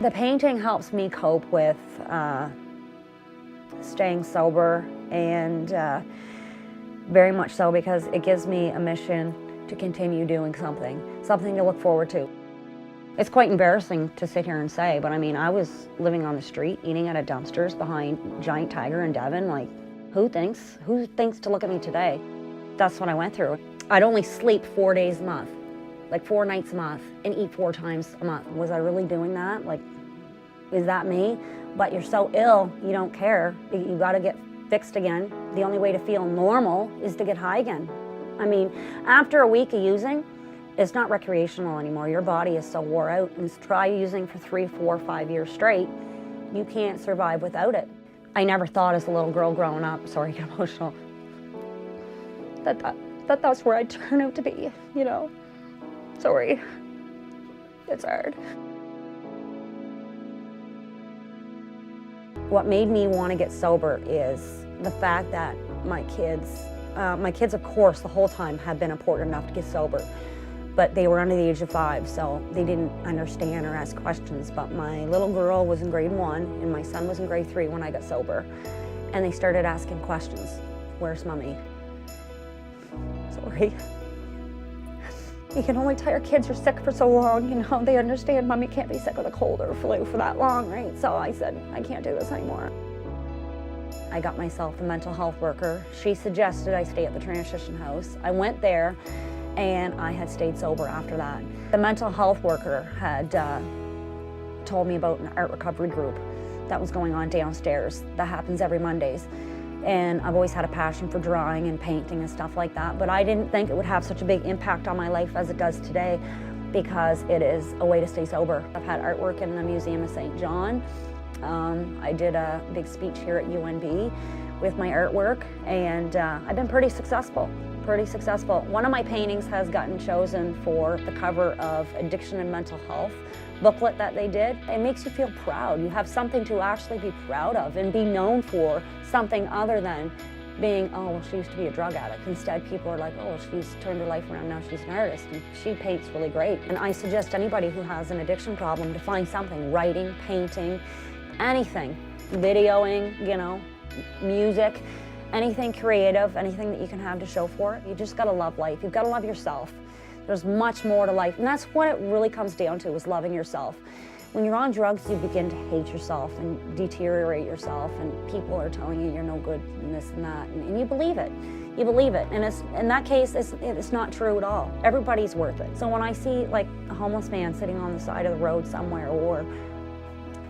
The painting helps me cope with staying sober, and very much so because it gives me a mission to continue doing something to look forward to. It's quite embarrassing to sit here and say, but I mean, I was living on the street, eating out of dumpsters behind Giant Tiger in Devon. Like, who thinks to look at me today? That's what I went through. I'd only sleep 4 days a month, like 4 nights a month, and eat 4 times a month. Was I really doing that? Like, is that me? But you're so ill, you don't care. You gotta get fixed again. The only way to feel normal is to get high again. I mean, after a week of using, it's not recreational anymore. Your body is so wore out, and try using for 3, 4, 5 years straight, you can't survive without it. I never thought as a little girl growing up, sorry, I get emotional, that's where I'd turn out to be, you know? Sorry, it's hard. What made me want to get sober is the fact that my kids, of course, the whole time have been important enough to get sober, but they were under the age of 5, so they didn't understand or ask questions. But my little girl was in grade 1, and my son was in grade 3 when I got sober, and they started asking questions. Where's mommy? Sorry. You can only tell your kids you're sick for so long, you know, they understand mommy can't be sick with a cold or a flu for that long, right? So I said, I can't do this anymore. I got myself a mental health worker. She suggested I stay at the transition house. I went there, and I had stayed sober after that. The mental health worker had told me about an art recovery group that was going on downstairs. That happens every Mondays. And I've always had a passion for drawing and painting and stuff like that, but I didn't think it would have such a big impact on my life as it does today, because it is a way to stay sober. I've had artwork in the Museum of St. John. I did a big speech here at UNB with my artwork, and I've been pretty successful. One of my paintings has gotten chosen for the cover of Addiction and Mental Health booklet that they did. It makes you feel proud. You have something to actually be proud of and be known for, something other than being, oh, well, she used to be a drug addict. Instead, people are like, oh, she's turned her life around, now she's an artist, and she paints really great. And I suggest anybody who has an addiction problem to find something, writing, painting, anything, videoing, you know, music, anything creative, anything that you can have to show for it. You just gotta love life. You've gotta love yourself. There's much more to life, and that's what it really comes down to, is loving yourself. When you're on drugs, you begin to hate yourself and deteriorate yourself, and people are telling you you're no good and this and that, and you believe it. You believe it, and in that case, it's not true at all. Everybody's worth it. So when I see like a homeless man sitting on the side of the road somewhere, or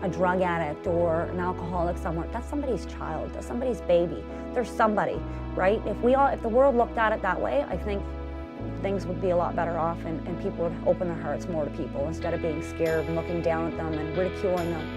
a drug addict or an alcoholic somewhere, that's somebody's child, that's somebody's baby. There's somebody, right? If the world looked at it that way, I think things would be a lot better off, and people would open their hearts more to people instead of being scared and looking down at them and ridiculing them.